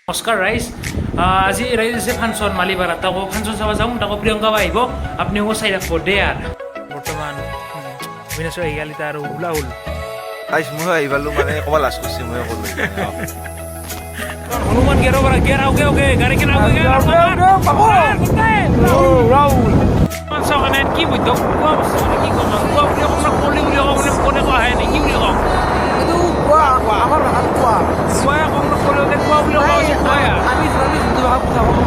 নমস্কাৰ ৰাইজ আজি ৰাইজ আছে ফাংচন মালিপাৰাত তাকো ফাংচন চাব যাওঁ তাকো প্ৰিয়ংকা আহিব আপুনিও চাই ৰাখিব দে আৰু বৰ্তমান অবিনাশে আহি গালি তাৰ ওলা হ'ল ময়ো আহি পালোঁ মানে ক'ৰবাত লাজ কৰিছে ময়ো ক'লো হনুমান গেৰো পৰা গেৰ আউকে আউকে গাড়ী কিনা আউকে চাওক এনে কি বৈধ কোৱা বস্তু মানে কি ক'ম কোৱা বুলি অকণমান কলি বুলি ক'ব মানে কোনে কোৱা আহে নে কি বুলি ক'ম এইটো কোৱা আমাৰ ভাষাত কোৱা কোৱা অকণমান কলিতে কোৱা বুলি কোৱা হৈছে কোৱা আমি যোনটো ভাষা বুজাব মানে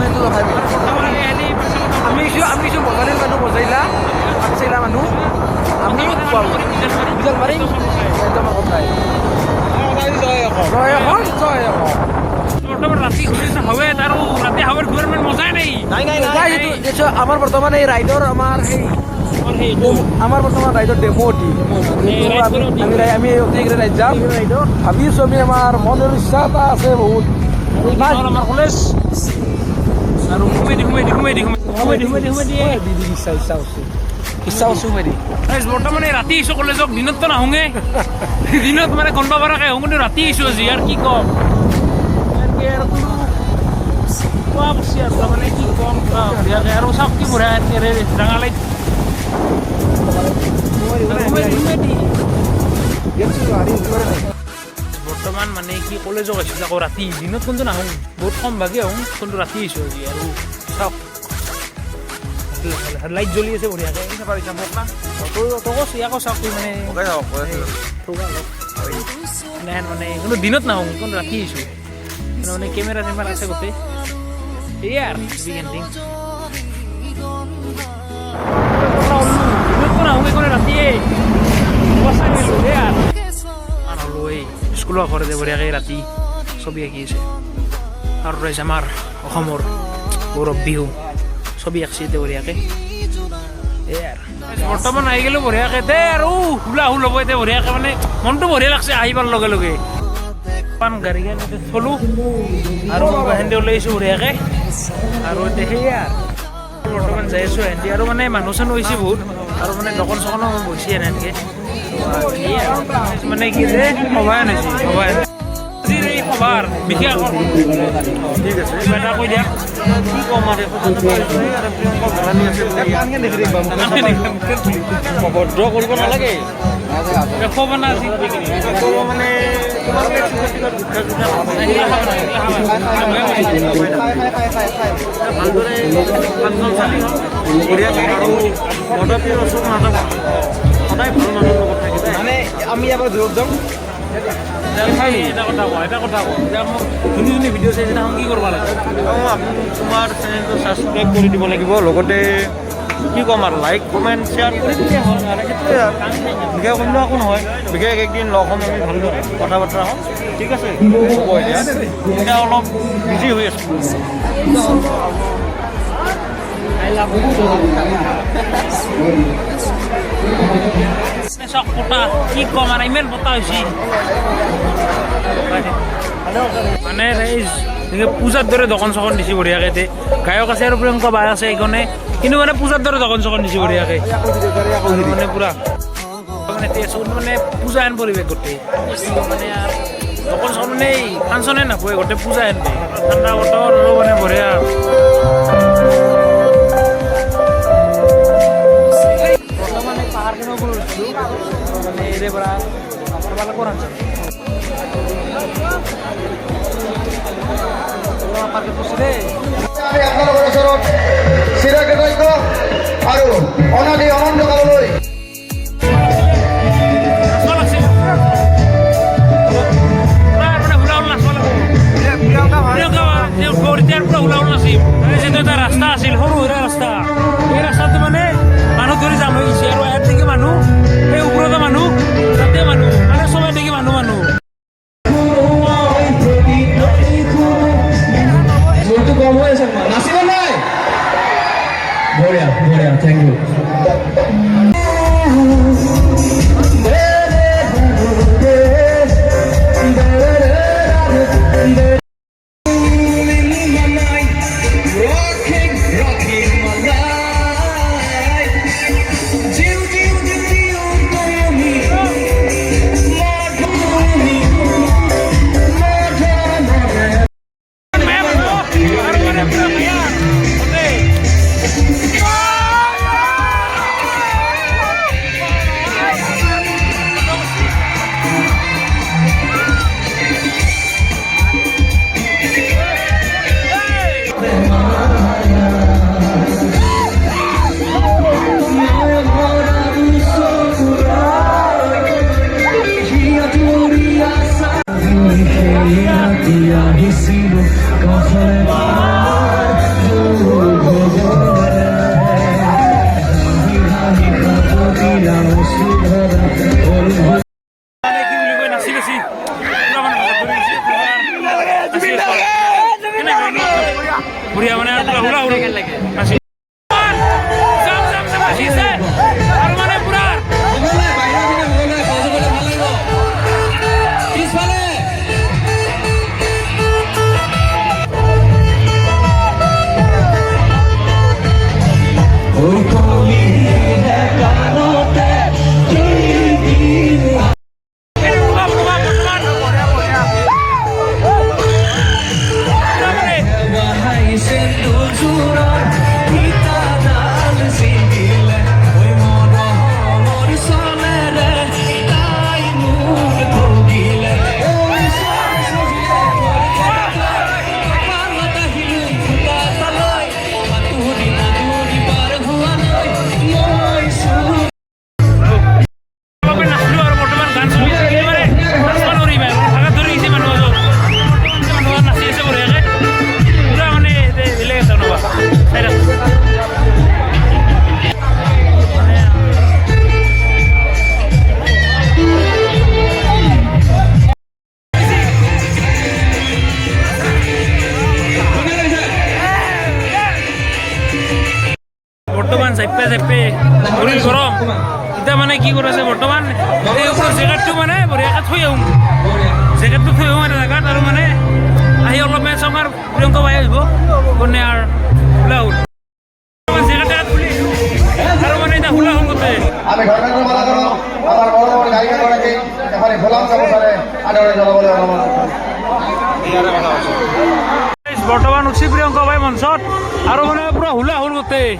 এইটো আমি কিছু বজাৰীৰ মানুহ বজাইলা আমি চাইলা মানুহ আমি কোৱা বুজাব পাৰিম এইটো আমাৰ কথাই জয় এখন বৰ্তমান ৰাতি হবে আৰু ৰাতি হাৱাৰ ঘূৰাৰ মানে মজাই নাই আমাৰ বৰ্তমান এই ৰাইডৰ আমাৰ সেই আমাৰ বৰ্তমান ৰাইডৰ ডেমো আমি ৰাইড যাম ভাবিছোঁ আমি আমাৰ মনৰ ইচ্ছা এটা আছে বহুত আমাৰ কলেজ আৰু ইচ্ছা আছোঁ বৰ্তমান এই ৰাতি আহিছোঁ কলেজক দিনততো নাহোঁগে দিনত মানে গণবা পৰাকৈ আহোঁ কিন্তু ৰাতি আহিছোঁ আজি আৰু কি ক'ম কোৱা বস্তু আৰু তাৰমানে কি ক'ম আৰু চাওক কি বঢ়িয়া ৰাঙালাইত বৰ্তমান মানে কি কলেজক আহিছোঁ আকৌ ৰাতি দিনত কিন্তু নাহোঁ বহুত কম ভাগে আহোঁ কিন্তু ৰাতি আহিছোঁ আজি আৰু চাওক লাইট জ্বলি আছে বঢ়িয়াকৈ তোকো আকৌ চাওক মানে মানে কিন্তু দিনত নাহোঁ কিন্তু ৰাতি আহিছোঁ মানে কেমেৰা চেমেৰা আছে গোটেই এয়া আৰু বিগেণ্ডিং দিনততো নাহোঁ এইখনে ৰাতিয়ে স্কুলৰ ঘৰতে বঢ়িয়াকৈ ৰাতি ছবি আঁকি আছে আৰু ৰাইজ আমাৰ অসমৰ গৌৰৱ বিহু ছবি আঁকিছে এতিয়া বঢ়িয়াকৈ এয়া আৰু বৰ্তমান আহি গ'লোঁ বঢ়িয়াকৈ দে আৰু হুলা হুল হ'ব এতিয়া বঢ়িয়াকৈ মানে মনটো বঢ়িয়া লাগছে আহিবৰ লগে লগে পান গাড়ীখন এতিয়া থলোঁ আৰু হেন্দি ওলাইছোঁ বঢ়িয়াকৈ আৰু এতিয়া সেয়া বৰ্তমান যাই আছোঁ হেন্দি আৰু মানে মানুহ চানুহ হৈছে বহুত আৰু মানে দোকান চকনো বহিছে এনেকৈ মানে কি যে সভায়ন হৈছে সভায়ন আজিৰ এই সভাৰ বিশেষ ঠিক আছে এটা কৈ দিয়া কি ক'ম আৰু ভদ্ৰ কৰিব নালাগে ক'ব না আজি ক'ব মানে ভালদৰে ফাংচন চালি বঢ়িয়াকৈ আৰু মদপিৰ ওচৰত নাযাব সদায় ভাল মানুহৰ লগত থাকিব মানে আমি এবাৰ দূৰত যাম এটা কথা কোৱা এটা কথা কোৱা এতিয়া মোক যোনে যোনে ভিডিঅ' চাইছে তাহোঁ কি কৰিব লাগে তোমাৰ চেনেলটো ছাবস্ক্ৰাইব কৰি দিব লাগিব লগতে কি ক'ম আৰু লাইক কমেণ্ট শ্বেয়াৰ কৰি দিলে হ'ল আৰু সেইটোৱে আৰু বিশেষ অন্য একো নহয় বিশেষ একদিন লগ হ'ম আমি ভালদৰে কথা বতৰা হ'ম ঠিক আছে হ'ব এতিয়া অলপ বিজি হৈ আছোঁ চক পতা কি ক'ম আৰু ইমান পতা হৈছে মানে ৰাইজ পূজাৰ দৰে দোকান চকন দিছে বঢ়িয়াকৈ গায়ক আছে আৰু প্ৰিয়ংকা বাই আছে এইখনে কিন্তু মানে পূজাৰ দৰে দোকান চকন দিছে বঢ়িয়াকৈ মানে পুৰা মানে মানে পূজা হেন পৰিৱেশ গোটেই মানে দোকান চকন মানে ফাংচনে নাপায় গোটেই পূজা হেন ঠাণ্ডা বতৰ আৰু মানে বঢ়িয়া বৰ্তমানে পাহাৰখনৰ ওপৰত উঠিছোঁ মানে এৰে পৰা আপোনালোকৰ আপোনালোকৰ ওচৰত চিৰকৃতজ্ঞ আৰু অনাদি অনন্ত কাললৈ এটা ৰাস্তা আছিল সৰু সুৰা ৰাস্তা এই ৰাস্তাটো মানে মানুহ ধৰি জাম হৈ গৈছে আৰু ইয়াত দেখি মানুহ সেই ওপৰতে মানুহ তাতে মানুহ মানে চবে দেখি মানুহ কম হৈ আছে নাচিব নাই বঢ়িয়া বঢ়িয়া থেংক ইউ বঢ়িয়া মানে আৰু হুলা হুল নাচি যাম যাম যাম নাচি আছে আৰু মানে পুৰা মোগলে বাহিৰৰ পিনে মোগলে সহযোগিতা ভাল লাগিব পিছফালে বৰ্তমান চেপে চেপে ভৰি গৰম এতিয়া মানে কি কৰিছে বৰ্তমান এই ওপৰৰ জেকেটটো মানে বঢ়িয়াকৈ থৈ আহোঁ জেকেটটো থৈ আহোঁ এটা জেগাত আৰু মানে আহি অলপমান চাওঁ আৰু প্ৰিয়ংকা বাই আহিব কোনে আৰু হুলা হুল জেকেট জেকেট খুলি আৰু মানে এতিয়া হুলা হুল গোটেই আমি ধৰ্মেন্দ্ৰ মালাকৰ আমাৰ বড় বড় গায়িকাগৰাকী এফালে ভোলাম চাবচাৰে আদৰে জনাবলৈ অনুৰোধ বৰ্তমান উঠি প্ৰিয়ংকা বাই মঞ্চত আৰু মানে পুৰা হুলা হুল গোটেই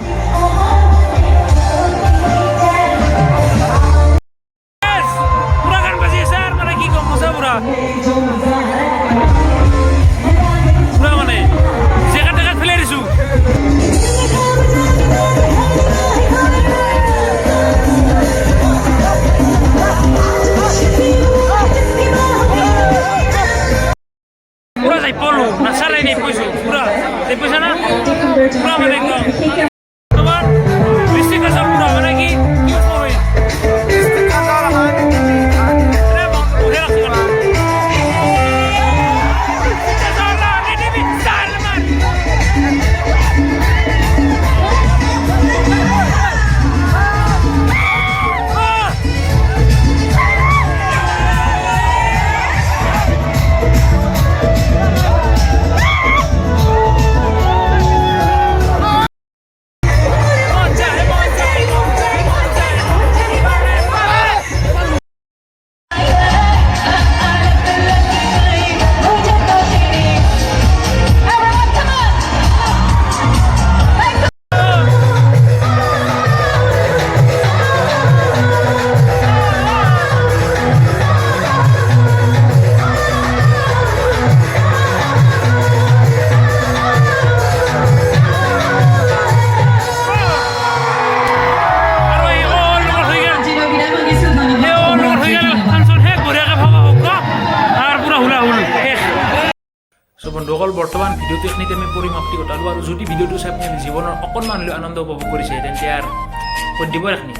পুৰা গান বাজি আছে আৰু মানে কি কম মজা পুৰা পুৰা মানে জেকেট টেকেট ফেলাই দিছোঁ পুৰা যাই পলো নাচালে নি পইছোঁ পুৰা যাই পইছা না পুৰা মানে একদম তোমাৰ ডিষ্ট্ৰিক্ট আছে পুৰা মানে কি হয় বন্ধুসকল বৰ্তমান ভিডিঅ'টো এইখিনিতে আমি পৰিমাপ্তি ঘটালোঁ আৰু যদি ভিডিঅ'টো চাই আপুনি জীৱনৰ অকণমান হ'লেও আনন্দ উপভোগ কৰিছে তেন্তে আৰু কৈ দিব এইখিনি